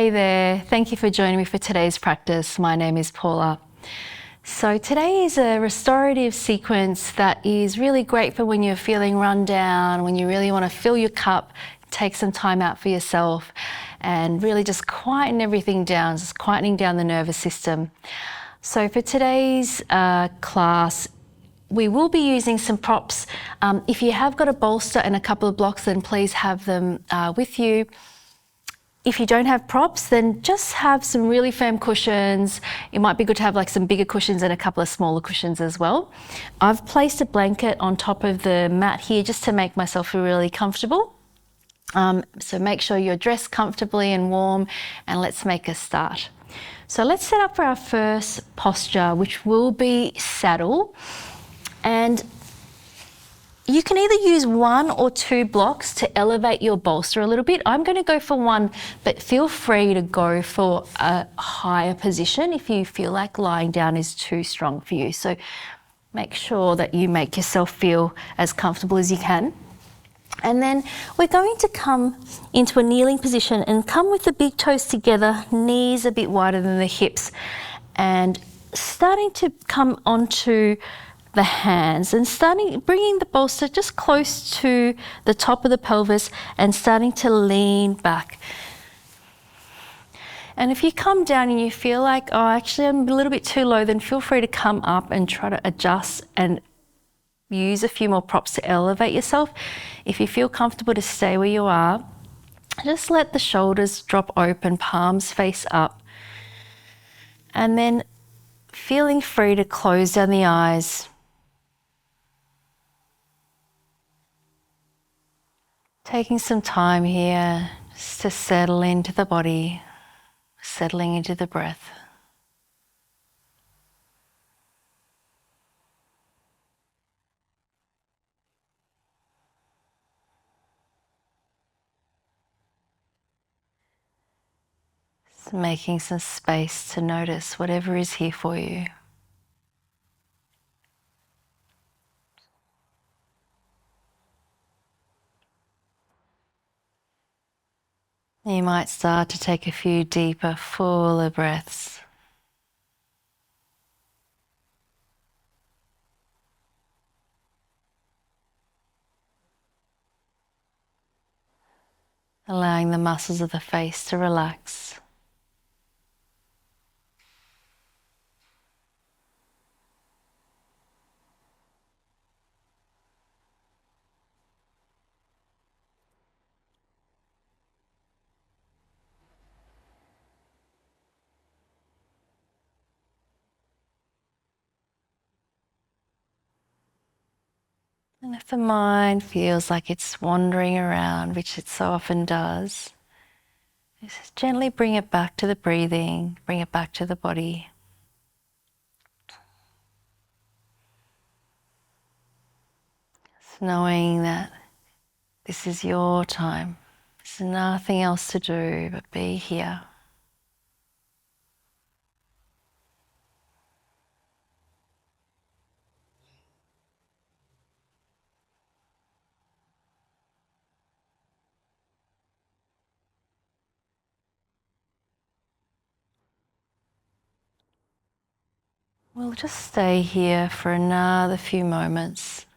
Hey there, thank you for joining me for today's practice. My name is Paula. So today is a restorative sequence that is really great for when you're feeling run down, when you really want to fill your cup, take some time out for yourself and really just quieten everything down, just quietening down the nervous system. So for today's class, we will be using some props. If you have got a bolster and a couple of blocks, then please have them with you. If you don't have props, then just have some really firm cushions. It might be good to have like some bigger cushions and a couple of smaller cushions as well. I've placed a blanket on top of the mat here just to make myself feel really comfortable. So make sure you're dressed comfortably and warm, and let's make a start. So let's set up for our first posture, which will be saddle. And you can either use 1 or 2 blocks to elevate your bolster a little bit. I'm going to go for 1, but feel free to go for a higher position if you feel like lying down is too strong for you. So make sure that you make yourself feel as comfortable as you can. And then we're going to come into a kneeling position and come with the big toes together, knees a bit wider than the hips, and starting to come onto the hands and bringing the bolster just close to the top of the pelvis and starting to lean back. And if you come down and you feel like, oh, actually I'm a little bit too low, then feel free to come up and try to adjust and use a few more props to elevate yourself. If you feel comfortable to stay where you are, just let the shoulders drop open, palms face up. And then feeling free to close down the eyes. Taking some time here just to settle into the body, settling into the breath. Just making some space to notice whatever is here for you. You might start to take a few deeper, fuller breaths. Allowing the muscles of the face to relax. And if the mind feels like it's wandering around, which it so often does, just gently bring it back to the breathing, bring it back to the body. Just knowing that this is your time. There's nothing else to do but be here. We'll just stay here for another few moments.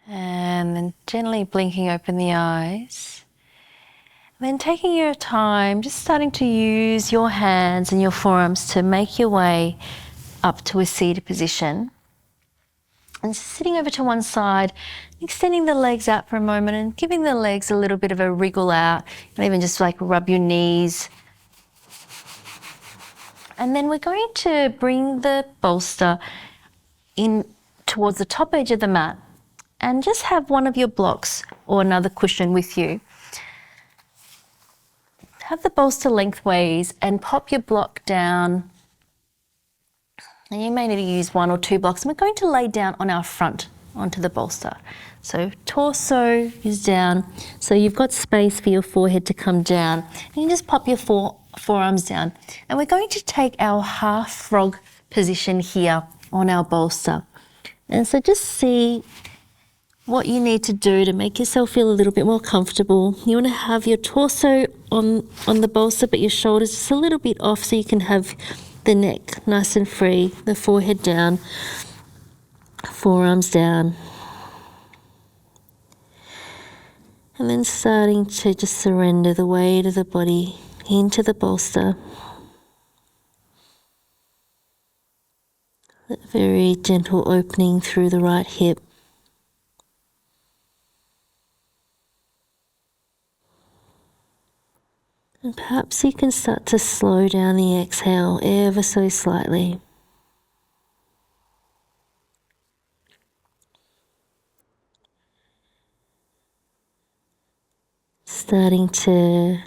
And then gently blinking open the eyes. Then taking your time, just starting to use your hands and your forearms to make your way up to a seated position. And sitting over to one side, extending the legs out for a moment and giving the legs a little bit of a wriggle out, and even just like rub your knees. And then we're going to bring the bolster in towards the top edge of the mat and just have one of your blocks or another cushion with you. Have the bolster lengthways and pop your block down. And you may need to use 1 or 2 blocks. And we're going to lay down on our front onto the bolster. So torso is down, so you've got space for your forehead to come down. You can just pop your forearms down. And we're going to take our half frog position here on our bolster. And so just see what you need to do to make yourself feel a little bit more comfortable. You want to have your torso on the bolster, but your shoulders just a little bit off so you can have the neck nice and free, the forehead down, forearms down. And then starting to just surrender the weight of the body into the bolster. That very gentle opening through the right hip. And perhaps you can start to slow down the exhale ever so slightly. Starting to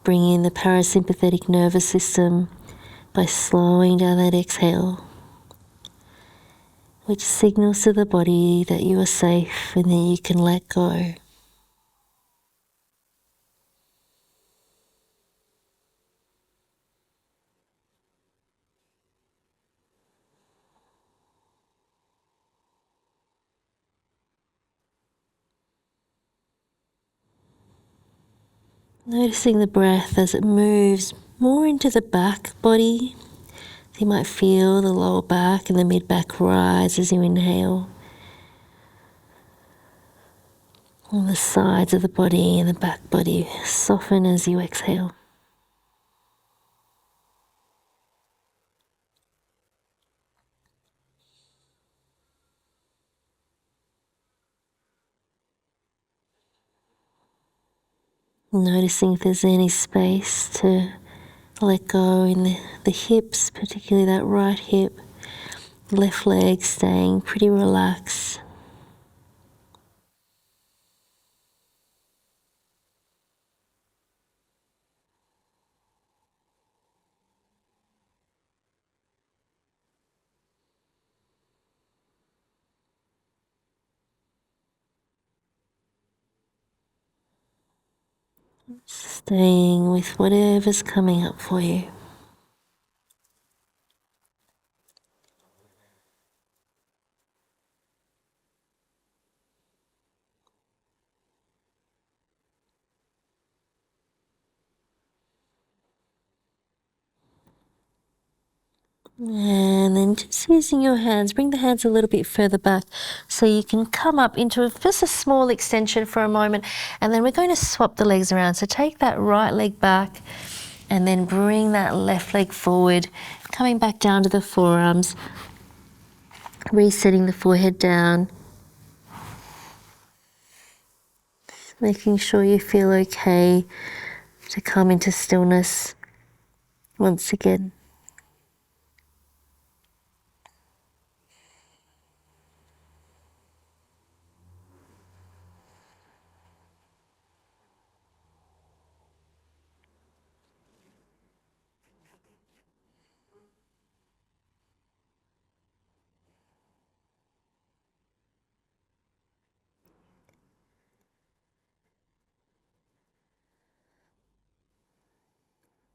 bring in the parasympathetic nervous system by slowing down that exhale, which signals to the body that you are safe and that you can let go. Noticing the breath as it moves more into the back body. You might feel the lower back and the mid back rise as you inhale. And the sides of the body and the back body soften as you exhale. Noticing if there's any space to let go in the hips, particularly that right hip, left leg staying pretty relaxed. Staying with whatever's coming up for you. And then just using your hands, bring the hands a little bit further back so you can come up into just a small extension for a moment, and then we're going to swap the legs around. So take that right leg back and then bring that left leg forward, coming back down to the forearms, resetting the forehead down, making sure you feel okay to come into stillness once again.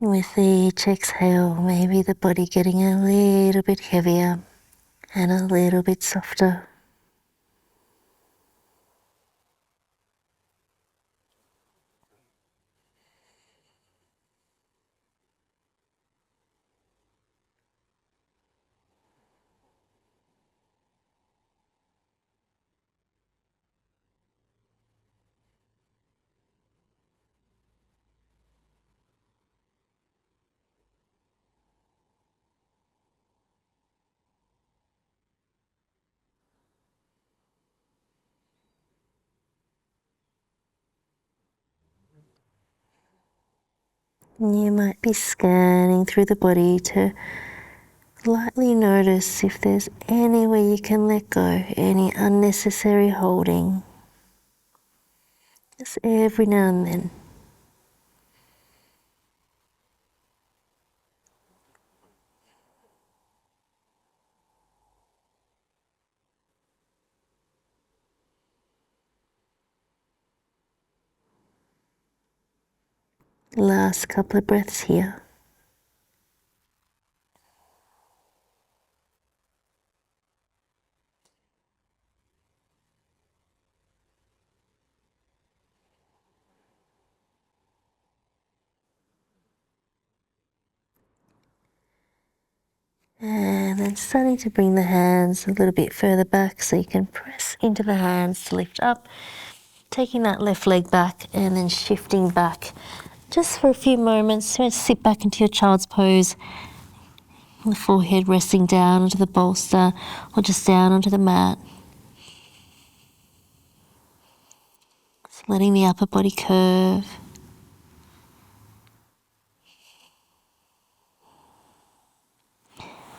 With each exhale, maybe the body getting a little bit heavier and a little bit softer. You might be scanning through the body to lightly notice if there's any way you can let go, any unnecessary holding. Just every now and then. Last couple of breaths here. And then starting to bring the hands a little bit further back so you can press into the hands to lift up. Taking that left leg back and then shifting back just for a few moments. So sit back into your child's pose. The forehead resting down onto the bolster or just down onto the mat. Just letting the upper body curve.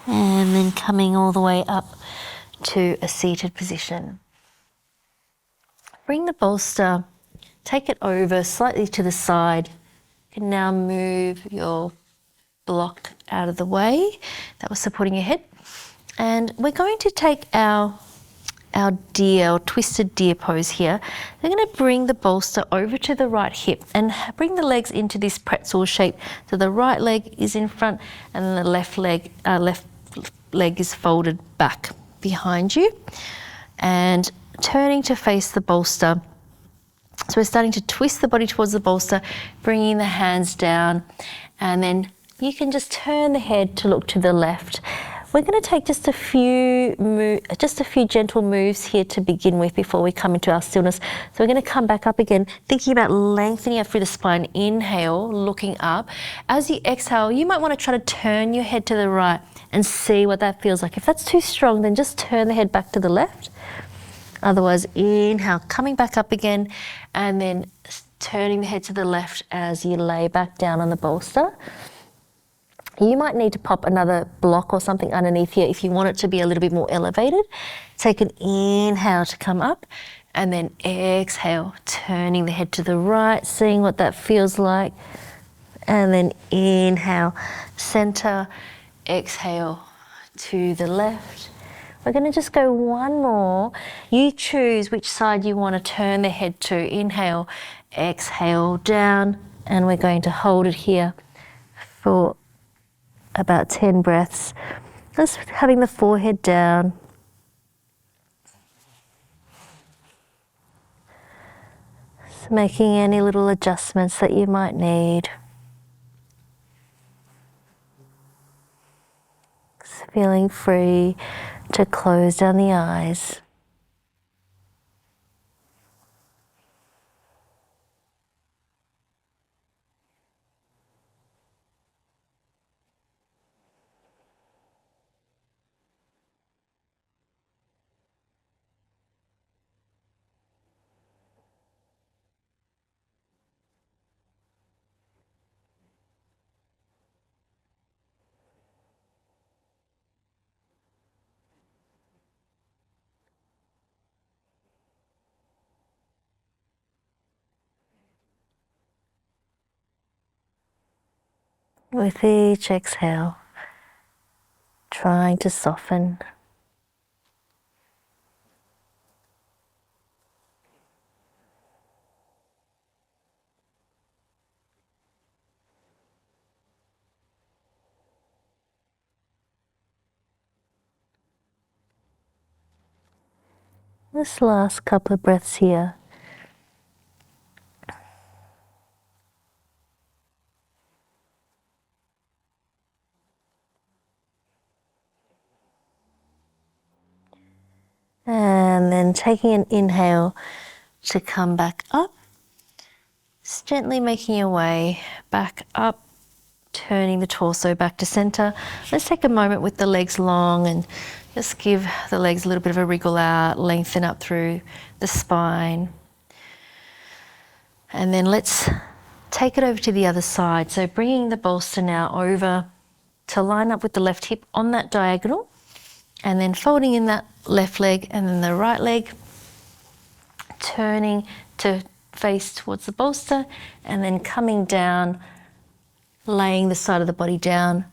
And then coming all the way up to a seated position. Bring the bolster, take it over slightly to the side. You can now move your block out of the way that was supporting your head. And we're going to take our deer or twisted deer pose here. We're going to bring the bolster over to the right hip and bring the legs into this pretzel shape. So the right leg is in front and the left leg is folded back behind you, and turning to face the bolster. So we're starting to twist the body towards the bolster, bringing the hands down, and then you can just turn the head to look to the left. We're going to take just a few gentle moves here to begin with before we come into our stillness. So we're going to come back up again, thinking about lengthening up through the spine. Inhale, looking up. As you exhale, you might want to try to turn your head to the right and see what that feels like. If that's too strong, then just turn the head back to the left. Otherwise, inhale, coming back up again, and then turning the head to the left as you lay back down on the bolster. You might need to pop another block or something underneath here if you want it to be a little bit more elevated. Take an inhale to come up, and then exhale, turning the head to the right, seeing what that feels like. And then inhale, center, exhale to the left. We're going to just go one more. You choose which side you want to turn the head to. Inhale, exhale down, and we're going to hold it here for about 10 breaths. Just having the forehead down. So making any little adjustments that you might need. Just feeling free to close down the eyes. With each exhale, trying to soften. This last couple of breaths here. And then taking an inhale to come back up. Just gently making your way back up, turning the torso back to center. Let's take a moment with the legs long and just give the legs a little bit of a wriggle out, lengthen up through the spine. And then let's take it over to the other side. So bringing the bolster now over to line up with the left hip on that diagonal, and then folding in that left leg and then the right leg, turning to face towards the bolster, and then coming down, laying the side of the body down,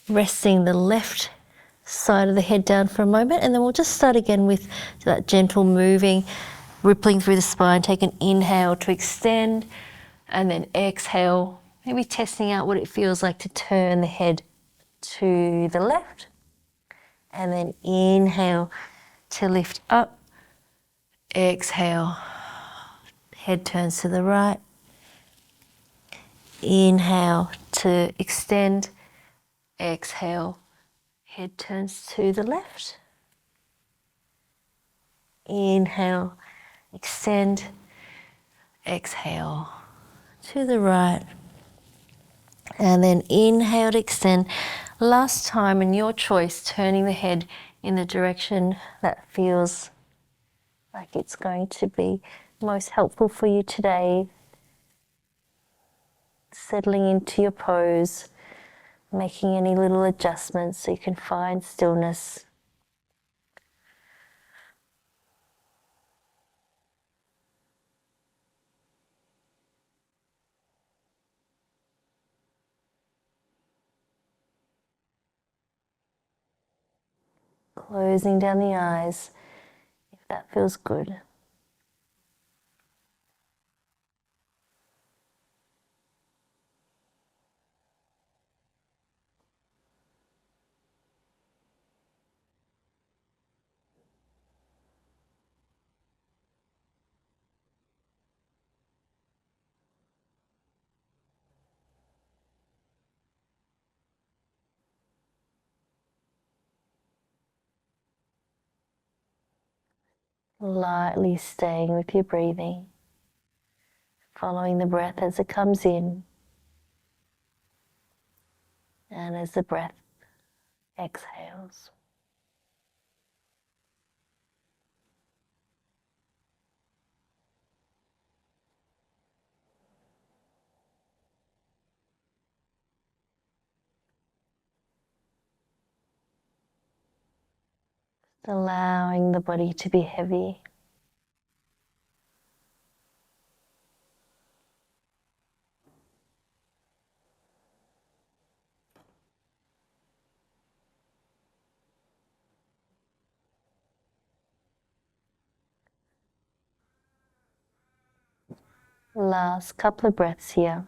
resting the left side of the head down for a moment, and then we'll just start again with that gentle moving, rippling through the spine. Take an inhale to extend, and then exhale Maybe testing out what it feels like to turn the head to the left. And then inhale to lift up. Exhale, head turns to the right. Inhale to extend. Exhale, head turns to the left. Inhale, extend. Exhale to the right. And then inhale to extend. Last time, and your choice, turning the head in the direction that feels like it's going to be most helpful for you today. Settling into your pose, making any little adjustments so you can find stillness. Closing down the eyes if that feels good. Lightly staying with your breathing, following the breath as it comes in and as the breath exhales. Allowing the body to be heavy. Last couple of breaths here.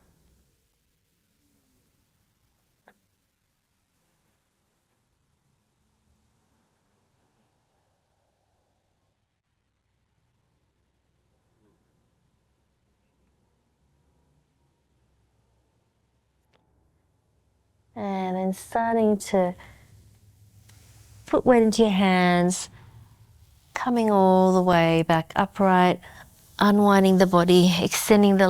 And then starting to put weight into your hands, coming all the way back upright, unwinding the body, extending the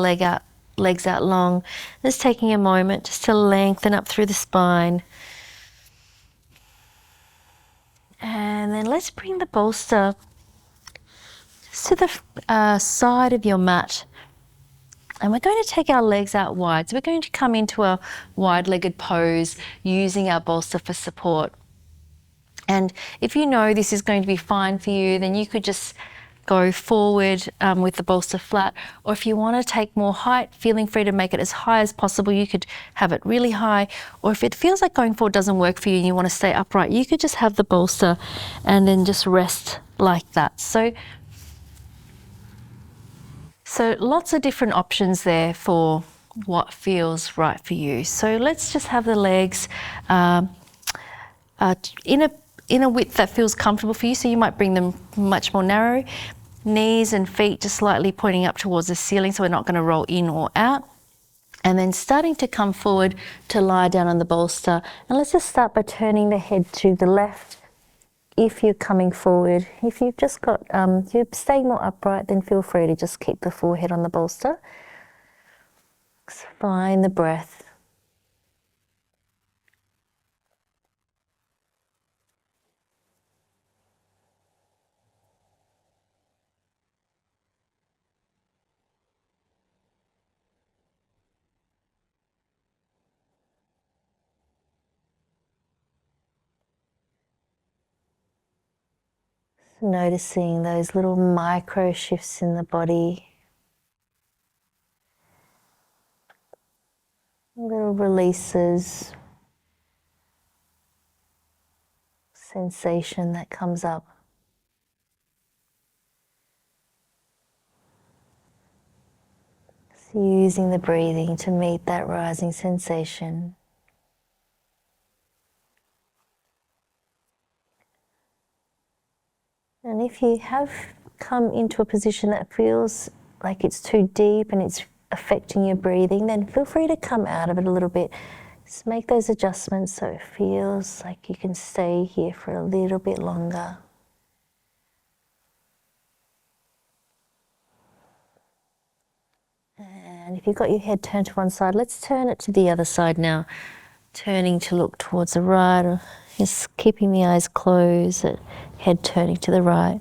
legs out long. Just taking a moment just to lengthen up through the spine. And then let's bring the bolster to the side of your mat. And we're going to take our legs out wide. So we're going to come into a wide-legged pose using our bolster for support. And if you know this is going to be fine for you, then you could just go forward with the bolster flat. Or if you want to take more height, feeling free to make it as high as possible. You could have it really high. Or if it feels like going forward doesn't work for you and you want to stay upright, you could just have the bolster and then just rest like that. So lots of different options there for what feels right for you. So let's just have the legs in a width that feels comfortable for you. So you might bring them much more narrow. Knees and feet just slightly pointing up towards the ceiling, so we're not going to roll in or out. And then starting to come forward to lie down on the bolster. And let's just start by turning the head to the left. If you're coming forward, if you've just got, you're staying more upright, then feel free to just keep the forehead on the bolster. Find the breath. Noticing those little micro shifts in the body. Little releases. Sensation that comes up. Using the breathing to meet that rising sensation. And if you have come into a position that feels like it's too deep and it's affecting your breathing, then feel free to come out of it a little bit. Just make those adjustments so it feels like you can stay here for a little bit longer. And if you've got your head turned to one side, let's turn it to the other side now. Turning to look towards the right, or just keeping the eyes closed, head turning to the right.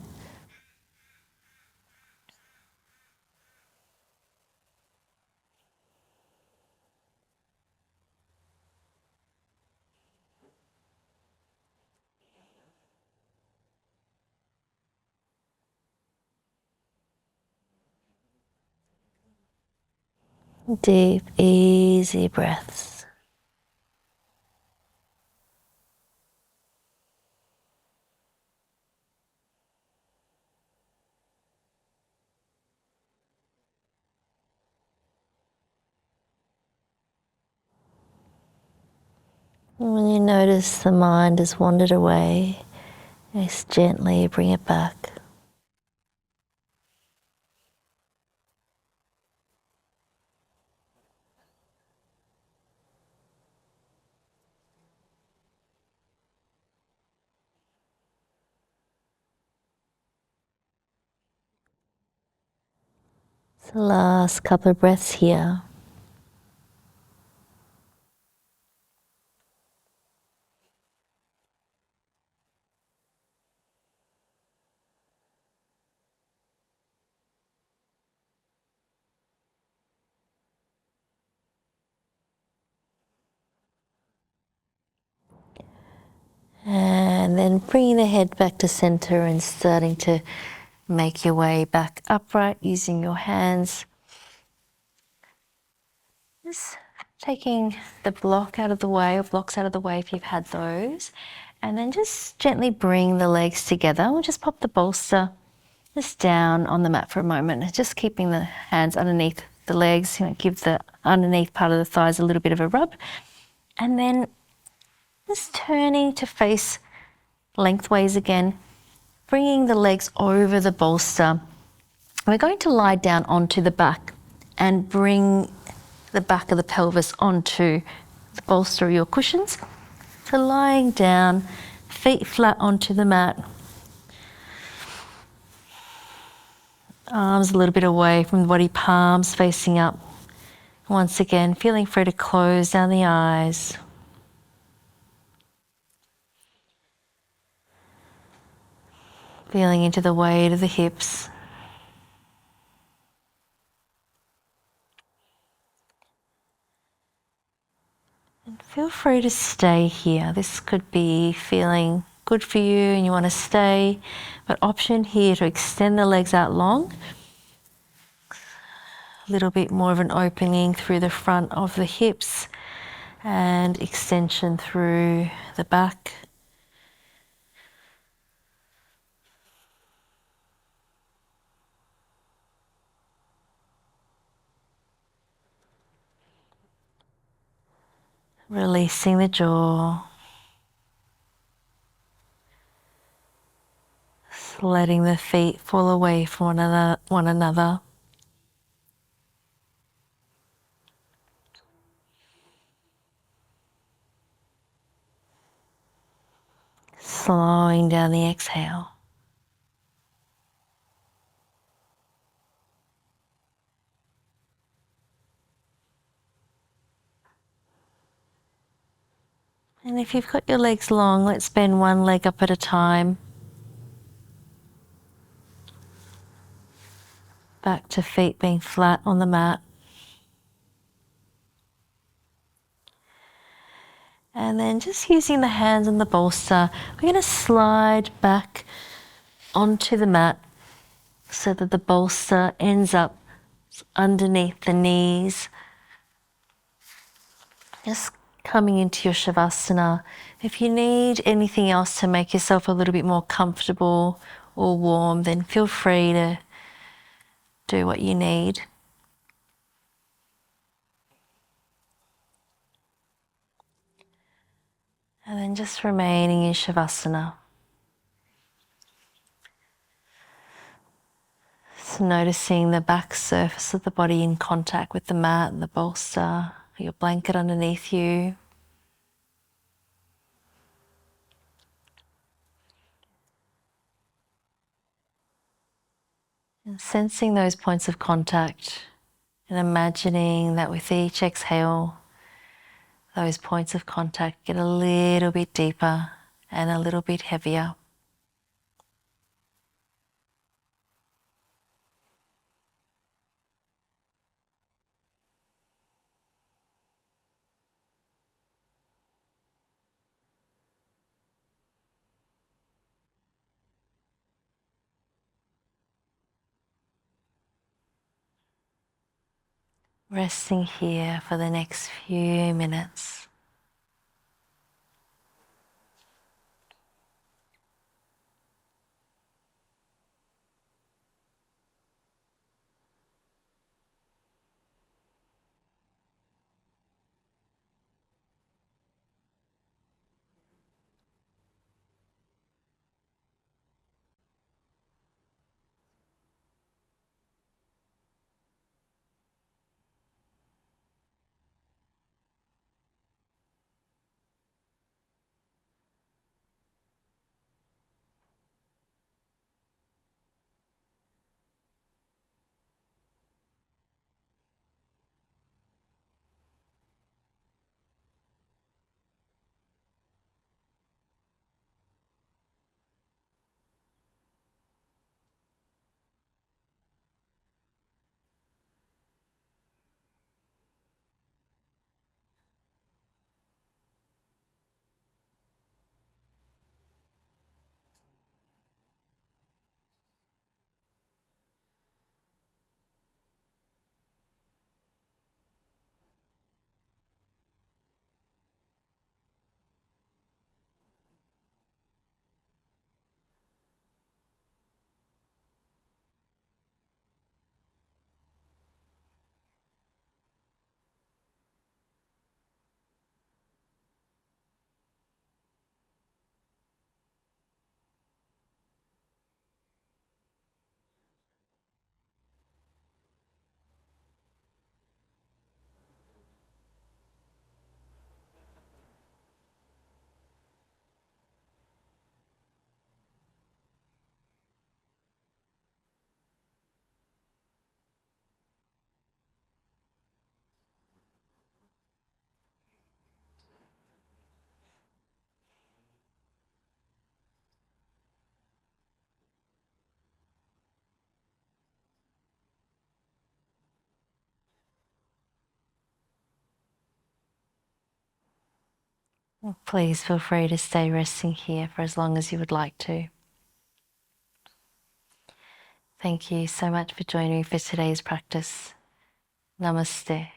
Deep, easy breaths. And when you notice the mind has wandered away, just gently bring it back. It's the last couple of breaths here. And then bringing the head back to center and starting to make your way back upright using your hands. Just taking the block out of the way, or blocks out of the way if you've had those. And then just gently bring the legs together. We'll just pop the bolster just down on the mat for a moment. Just keeping the hands underneath the legs, give the underneath part of the thighs a little bit of a rub. And then just turning to face lengthways again, bringing the legs over the bolster. We're going to lie down onto the back and bring the back of the pelvis onto the bolster or your cushions. So lying down, feet flat onto the mat, arms a little bit away from the body, palms facing up. Once again, feeling free to close down the eyes. Feeling into the weight of the hips. And feel free to stay here. This could be feeling good for you and you want to stay, but option here to extend the legs out long. A little bit more of an opening through the front of the hips and extension through the back. Releasing the jaw. Letting the feet fall away from one another. Slowing down the exhale. And if you've got your legs long, let's bend one leg up at a time. Back to feet being flat on the mat. And then just using the hands on the bolster, we're going to slide back onto the mat so that the bolster ends up underneath the knees. Just coming into your Savasana. If you need anything else to make yourself a little bit more comfortable or warm, then feel free to do what you need. And then just remaining in Savasana. So noticing the back surface of the body in contact with the mat and the bolster, your blanket underneath you. And sensing those points of contact and imagining that with each exhale, those points of contact get a little bit deeper and a little bit heavier. Resting here for the next few minutes. Please feel free to stay resting here for as long as you would like to. Thank you so much for joining me for today's practice. Namaste.